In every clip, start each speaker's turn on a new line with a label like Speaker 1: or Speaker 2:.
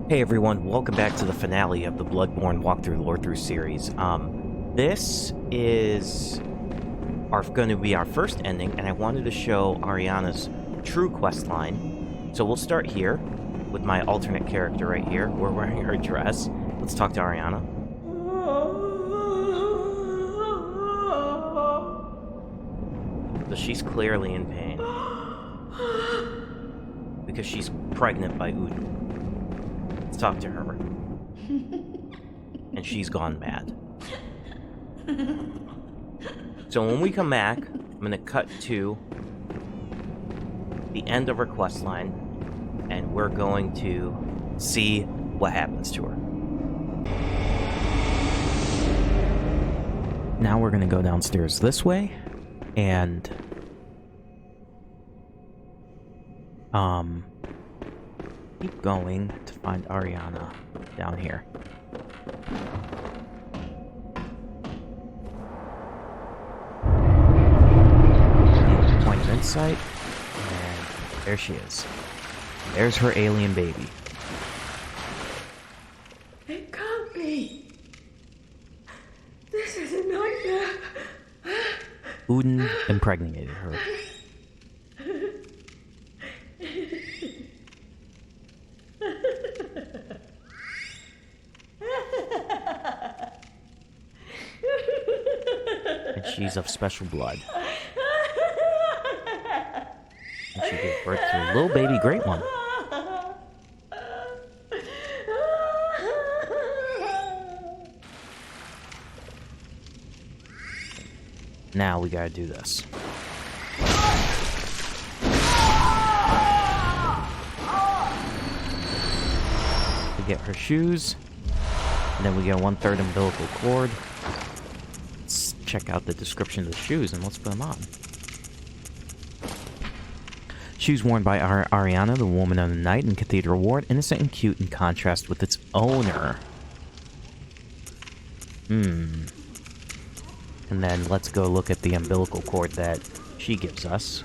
Speaker 1: Hey everyone, welcome back to the finale of the Bloodborne Walkthrough Lorethrough series. This is going to be our first ending, and I wanted to show Ariana's true quest line. So we'll start here, with my alternate character right here. We're wearing her dress. Let's talk to Ariana. So she's clearly in pain. Because she's pregnant by Udin. Let's talk to her. And she's gone mad. So when we come back, I'm gonna cut to the end of her quest line, and we're going to see what happens to her. Now we're gonna go downstairs this way, and keep going to find Ariana down here. Point of insight, and there she is. There's her alien baby.
Speaker 2: It can't be. This is a nightmare.
Speaker 1: Udin impregnated her. And she's of special blood. And she gave birth to a little baby great one. Now we gotta do this. We get her shoes, and then we get a 1/3 umbilical cord. Let's check out the description of the shoes and let's put them on. Shoes worn by Ariana, the woman of the night in Cathedral Ward, innocent and cute in contrast with its owner. And then let's go look at the umbilical cord that she gives us.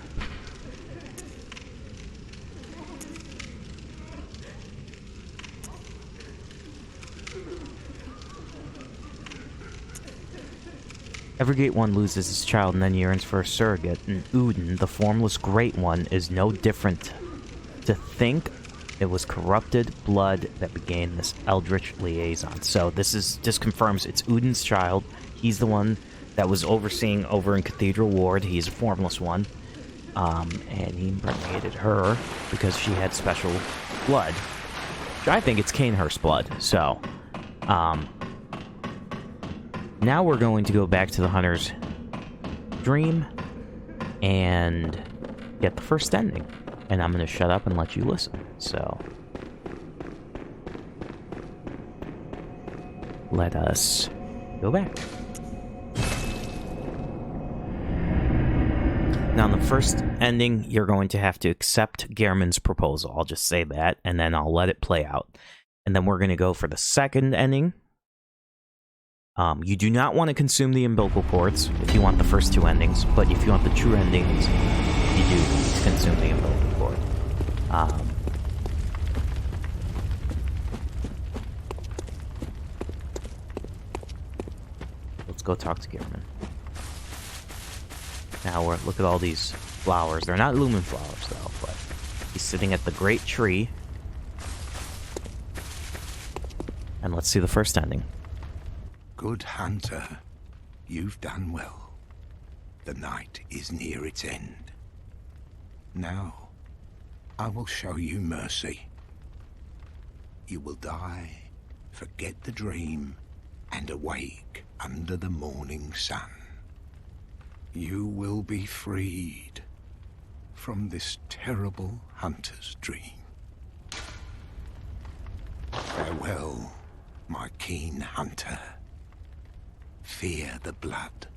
Speaker 1: Every Great One loses his child and then yearns for a surrogate, and Udin, the formless Great One, is no different. To think it was corrupted blood that began this eldritch liaison. So this confirms it's Udin's child. He's the one that was overseeing over in Cathedral Ward. He's a formless one. And he impregnated her because she had special blood. I think it's Cainhurst's blood, so... Now we're going to go back to the Hunter's dream and get the first ending. And I'm going to shut up and let you listen. So, let us go back. Now, in the first ending, you're going to have to accept Gehrman's proposal. I'll just say that, and then I'll let it play out. And then we're going to go for the second ending. You do not want to consume the umbilical cords if you want the first two endings, but if you want the true endings, you do need to consume the umbilical cord. Let's go talk to Gehrman. Now, look at all these flowers. They're not lumen flowers, though, but he's sitting at the great tree. And let's see the first ending.
Speaker 3: Good hunter, you've done well. The night is near its end. Now, I will show you mercy. You will die, forget the dream, and awake under the morning sun. You will be freed from this terrible hunter's dream. Farewell, my keen hunter. Fear the blood.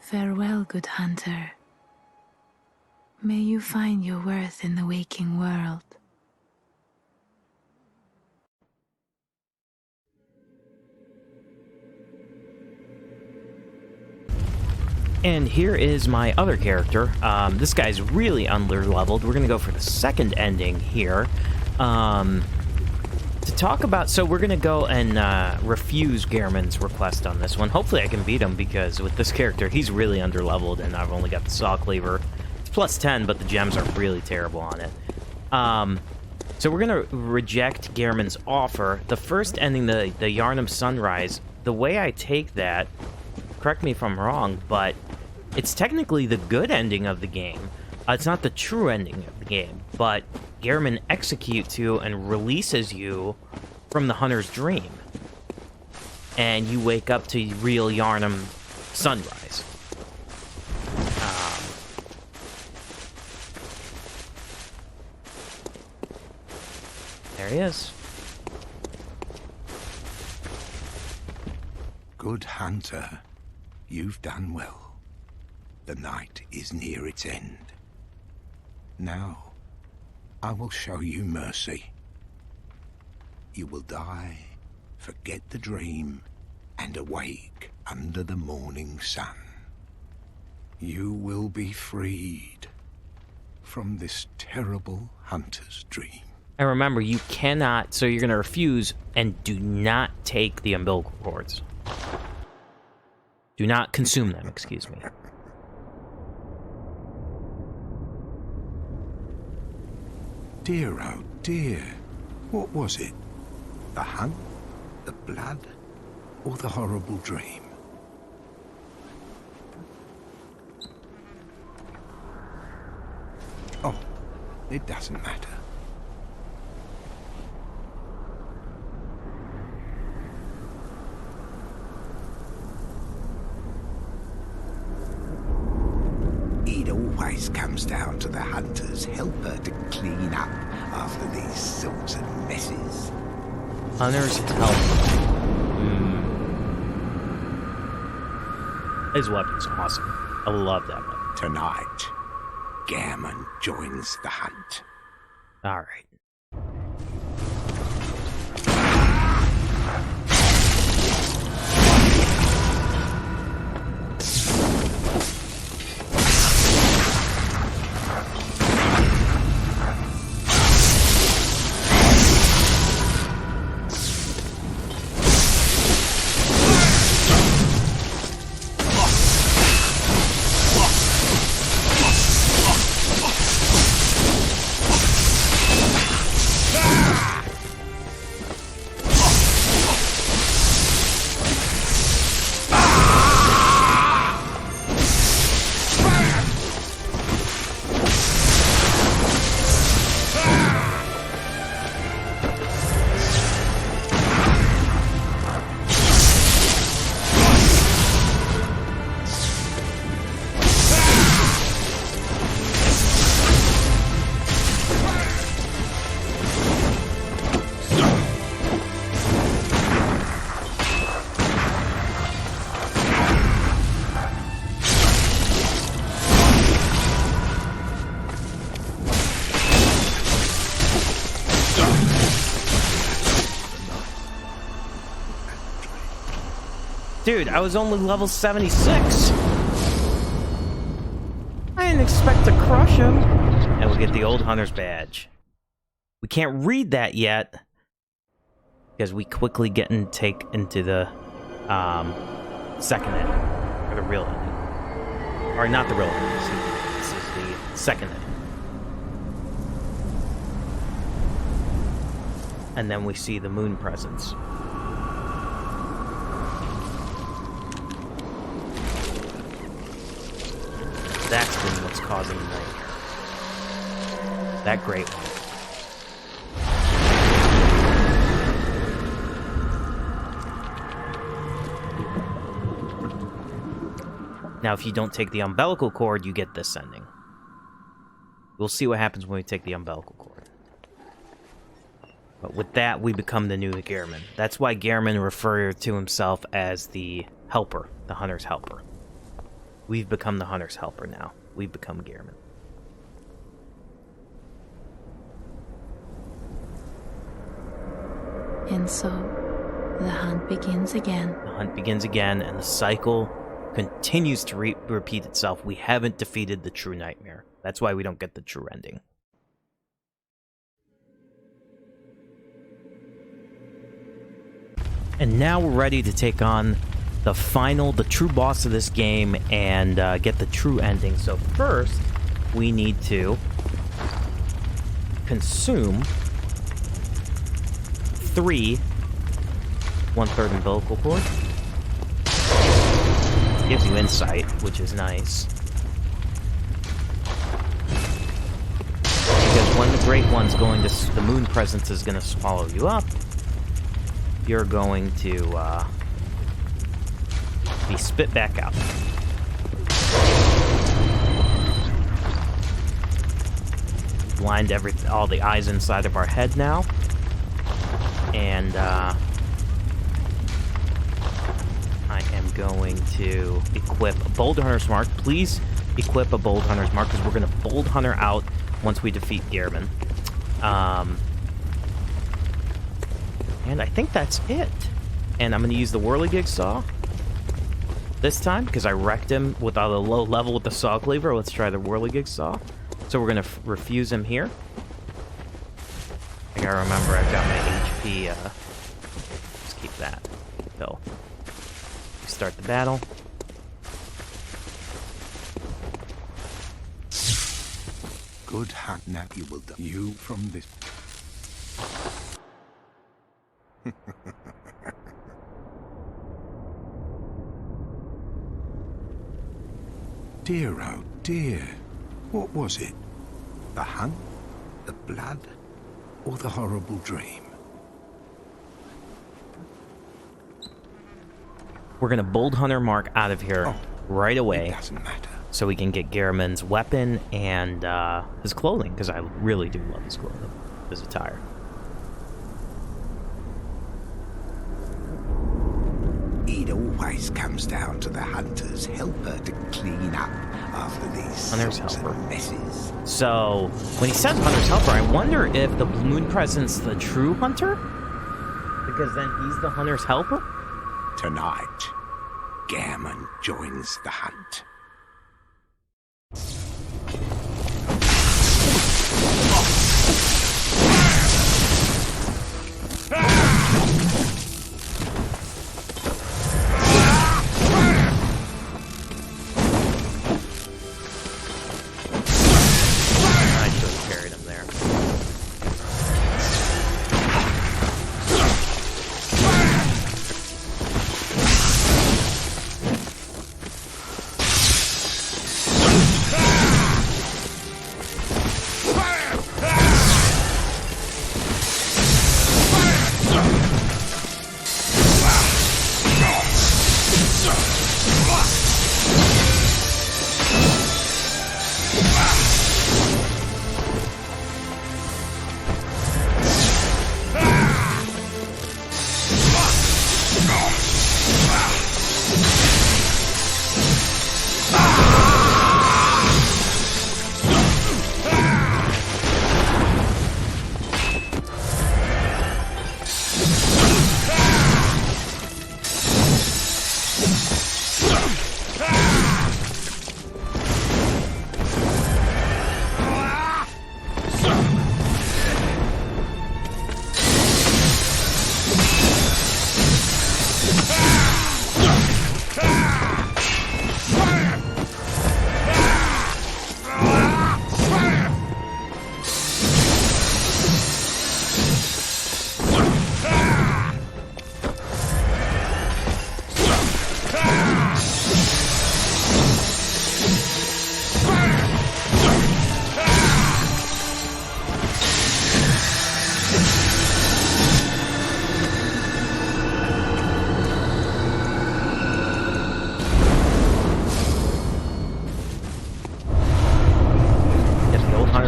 Speaker 4: Farewell, good hunter. May you find your worth in the waking world.
Speaker 1: And here is my other character. This guy's really under-leveled. We're gonna go for the second ending here. To talk about... So we're gonna go and refuse Gehrman's request on this one. Hopefully I can beat him, because with this character, he's really under-leveled, and I've only got the Saw Cleaver. It's plus 10, but the gems are really terrible on it. So we're gonna reject Gehrman's offer. The first ending, the Yharnam Sunrise, the way I take that... Correct me if I'm wrong, but it's technically the good ending of the game. It's not the true ending of the game, but Gehrman executes you and releases you from the hunter's dream. And you wake up to real Yharnam sunrise. There he is.
Speaker 3: Good hunter. You've done well. The night is near its end. Now, I will show you mercy. You will die, forget the dream, and awake under the morning sun. You will be freed from this terrible hunter's dream.
Speaker 1: And remember, you cannot, so you're going to refuse, and do not take the umbilical cords. Do not consume them, excuse me.
Speaker 3: Dear, oh dear. What was it? The hunt? The blood? Or the horrible dream? Oh, it doesn't matter. It always comes down to the hunter's helper to clean up after these sorts of messes.
Speaker 1: Hunter's helper. His weapon's awesome. I love that weapon.
Speaker 3: Tonight, Gehrman joins the hunt.
Speaker 1: Alright. Dude, I was only level 76. I didn't expect to crush him. And we get the old hunter's badge. We can't read that yet, because we quickly take into the second ending, or the real ending. Or not the real ending, this is the second ending. And then we see the moon presence. That's been what's causing the nightmare. That great one. Now, if you don't take the umbilical cord, you get this ending. We'll see what happens when we take the umbilical cord. But with that, we become the new Gehrman. That's why Gehrman referred to himself as the helper, the hunter's helper. We've become the hunter's helper now. We've become Gehrman.
Speaker 4: And so, the hunt begins again.
Speaker 1: The hunt begins again, and the cycle continues to repeat itself. We haven't defeated the true nightmare. That's why we don't get the true ending. And now we're ready to take on the true boss of this game, and get the true ending. So first, we need to consume 3 1/3 umbilical cord. Gives you insight, which is nice. Because when the Great One's going to, the moon presence is going to swallow you up, you're going to be spit back out. Blind all the eyes inside of our head now. And I am going to equip a Bold Hunter's Mark. Please equip a Bold Hunter's Mark, because we're going to Bold Hunter out once we defeat Gehrman. And I think that's it. And I'm going to use the Whirligig Saw this time, because I wrecked him without a low level with the Saw Cleaver. Let's try the Whirligig Saw. So we're going to refuse him here. I gotta remember I've got my HP, let's keep that until we start the battle.
Speaker 3: Good hand now you will do. You from this. Dear, oh dear. What was it? The hunt? The blood? Or the horrible dream?
Speaker 1: We're gonna Bold Hunter Mark out of here right away.
Speaker 3: It doesn't matter.
Speaker 1: So we can get Gehrman's weapon and his clothing, because I really do love his clothing, his attire.
Speaker 3: It always comes down to the hunter's helper to clean up after these
Speaker 1: Hunter's
Speaker 3: sorts
Speaker 1: helper.
Speaker 3: of messes.
Speaker 1: So when he says Hunter's helper, I wonder if the moon presence the true hunter, because then he's the hunter's helper.
Speaker 3: Tonight, Gehrman joins the hunt.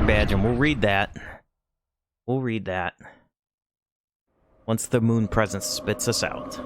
Speaker 1: Badge, and we'll read that. We'll read that once the moon presence spits us out.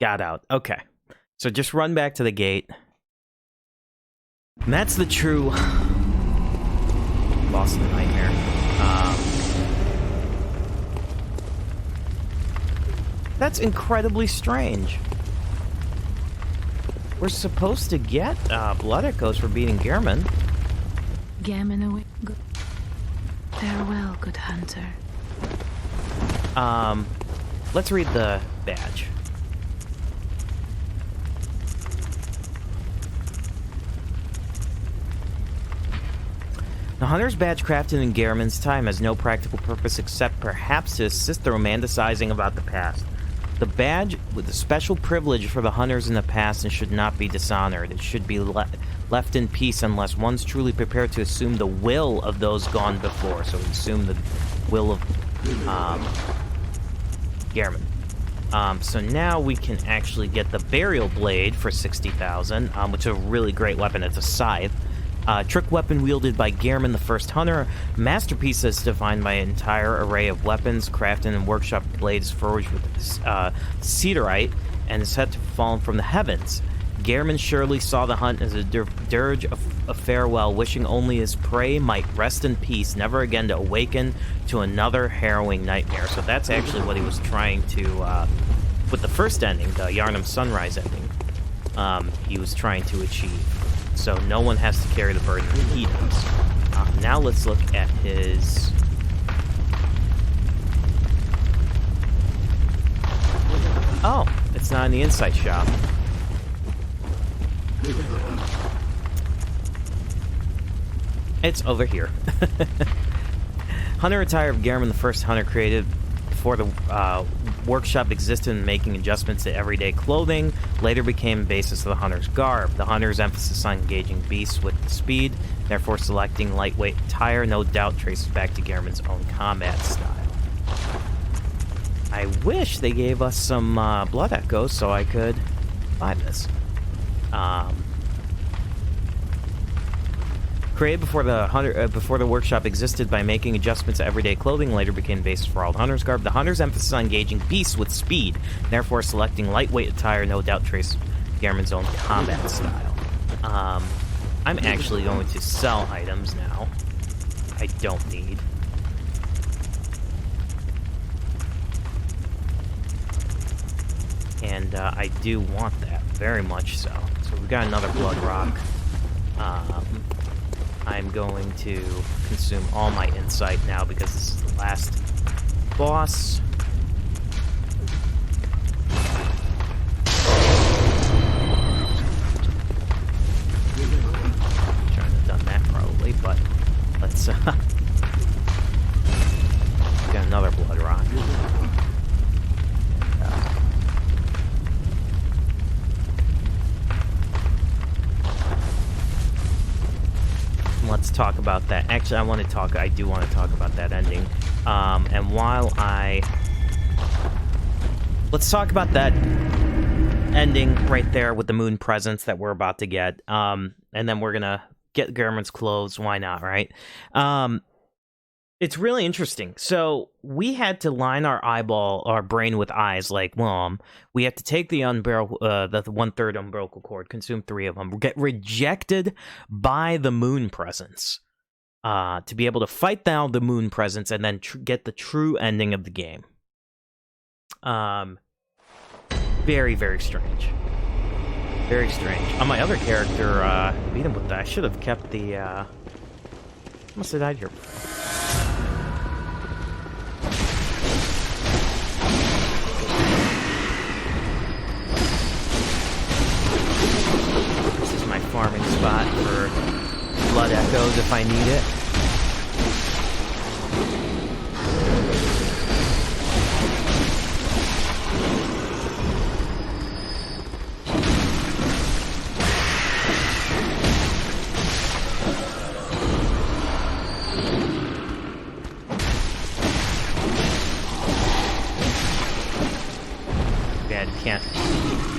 Speaker 1: Got out. Okay. So just run back to the gate. And that's the true boss of the nightmare. That's incredibly strange. We're supposed to get blood echoes for beating Gehrman.
Speaker 4: Gammon away. Farewell, good hunter.
Speaker 1: Let's read the badge. The hunter's badge, crafted in Gehrman's time, has no practical purpose except perhaps to assist the romanticizing about the past. The badge with a special privilege for the hunters in the past and should not be dishonored. It should be left in peace unless one's truly prepared to assume the will of those gone before. So we assume the will of Gehrman. So now we can actually get the Burial Blade for 60,000, which is a really great weapon. It's a scythe. Trick weapon wielded by Gehrman, the first hunter. Masterpiece is defined by an entire array of weapons, crafted in workshop blades forged with cedarite, and is said to have fallen from the heavens. Gehrman surely saw the hunt as a dirge of farewell, wishing only his prey might rest in peace, never again to awaken to another harrowing nightmare. So that's actually what he was trying to, with the first ending, the Yharnam Sunrise ending, he was trying to achieve. So no one has to carry the burden that he does. Now let's look at his... Oh, it's not in the insight shop. It's over here. Hunter attire of Gehrman, the first hunter created before the workshop existed in making adjustments to everyday clothing, later became the basis of the hunter's garb. The hunter's emphasis on engaging beasts with speed, therefore selecting lightweight attire, no doubt traces back to Gehrman's own combat style. I wish they gave us some blood echoes so I could buy this. Created before the workshop existed by making adjustments to everyday clothing, later became the basis for all hunter's garb. The hunter's emphasis on engaging beasts with speed, therefore selecting lightweight attire, no doubt traces Gehrman's own combat style. I'm actually going to sell items now. I don't need. And I do want that, very much so. So we've got another blood rock. I'm going to consume all my insight now because this is the last boss. Shouldn't have done that probably, but let's got another blood rock. Let's talk about that. Actually, I do want to talk about that ending. And while let's talk about that ending right there with the moon presence that we're about to get. And then we're gonna get Gehrman's clothes. Why not, right? It's really interesting. So we had to line our brain with eyes like Wom. We have to take the the 1/3 umbilical cord, consume 3 of them, get rejected by the moon presence to be able to fight down the moon presence and then get the true ending of the game. Very, very strange. Very strange. On my other character, beat him with that. I should have kept the. Must have died here. This is my farming spot for blood echoes if I need it.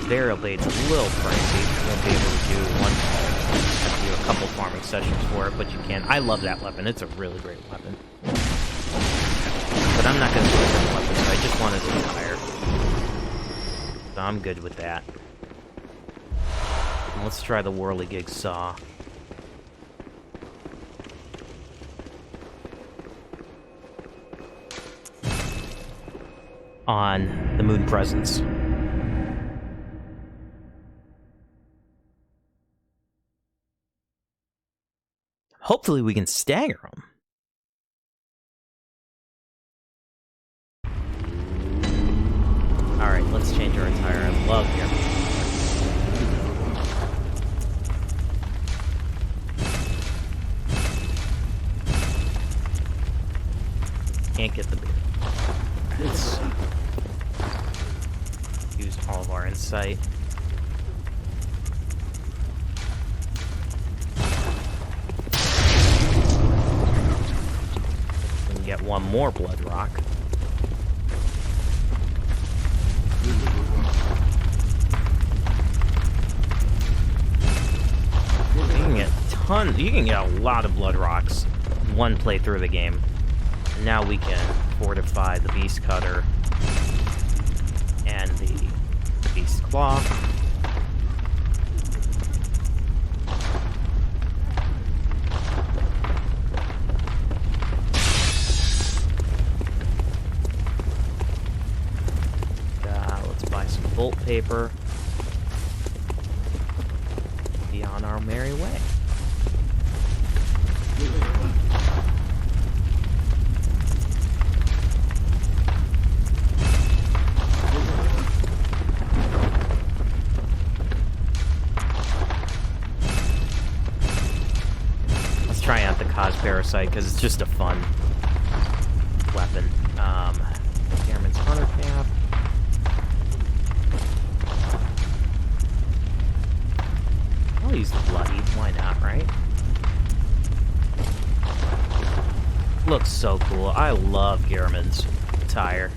Speaker 1: Burial Blade's a little pricey. You won't be able to do one. Have to do a couple farming sessions for it, but you can. I love that weapon. It's a really great weapon. But I'm not going to switch that weapon, so I just wanted to retire. So I'm good with that. Let's try the whirligig saw. On the moon presence. Hopefully we can stagger them. Alright, let's change our attire. I love here. Can't get the beard. Let's use all of our insight. We can get one more blood rock. You can get a lot of blood rocks one playthrough of the game. And now we can fortify the beast cutter and the beast claw. Let's buy some bolt paper. Be on our merry way. Let's try out the Cos Parasite because it's just a fun weapon. Airman's Hunter Cap. I'll use the bloody. Why not, right? Looks so cool. I love Gehrman's attire.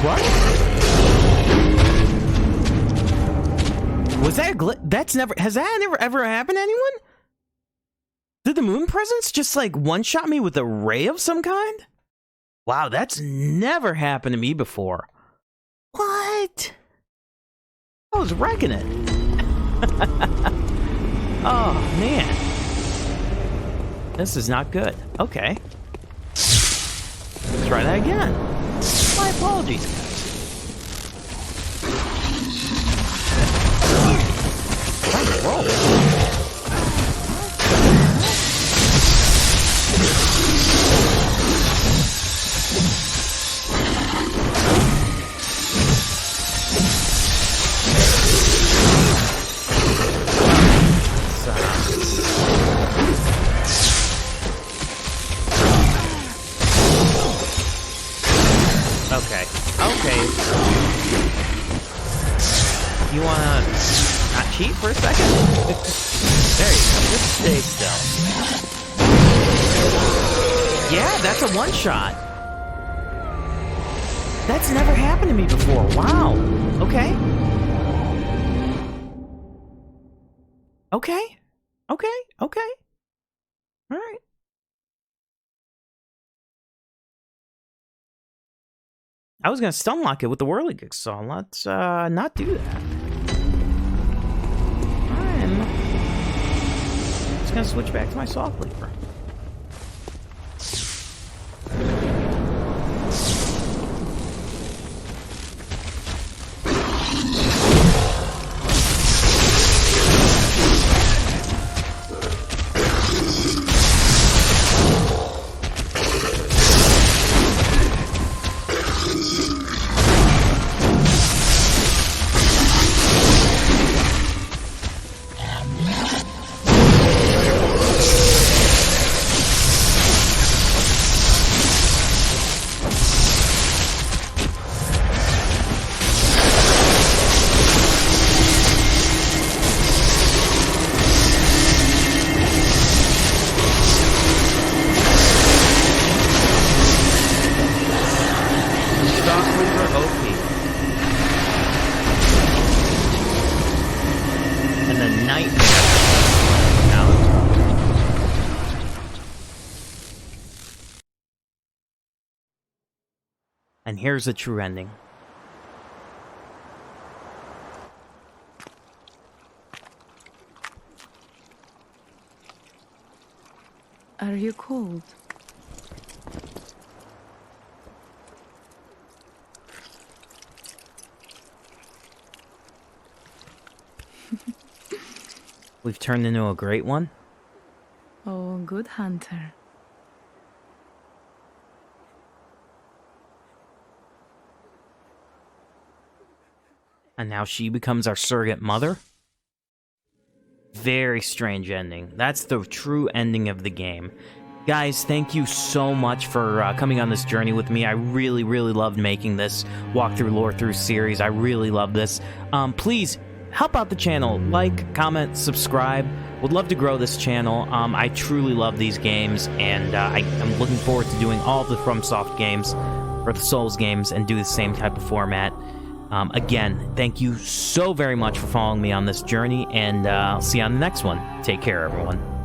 Speaker 1: What? Was that a glitch? That's never... Has that ever happened to anyone? Did the moon presence just, like, one-shot me with a ray of some kind? Wow, that's never happened to me before. What? I was wrecking it. Oh, man. This is not good. Okay. Let's try that again. My apologies, guys. Roll. Okay. You wanna not cheat for a second? There you go. Just stay still. Yeah, that's a one-shot. That's never happened to me before. Wow. Okay. Okay. All right. I was gonna stun lock it with the whirligig saw. Let's not do that. I'm just gonna switch back to my saw cleaver. And here's the true ending.
Speaker 4: Are you cold?
Speaker 1: We've turned into a great one.
Speaker 4: Oh, good hunter.
Speaker 1: And now she becomes our surrogate mother? Very strange ending. That's the true ending of the game. Guys, thank you so much for coming on this journey with me. I really, really loved making this walkthrough, lore-through series. I really love this. Please, help out the channel. Like, comment, subscribe. Would love to grow this channel. I truly love these games, and I'm looking forward to doing all the FromSoft games, or the Souls games, and do the same type of format. Again, thank you so very much for following me on this journey, and I'll see you on the next one. Take care, everyone.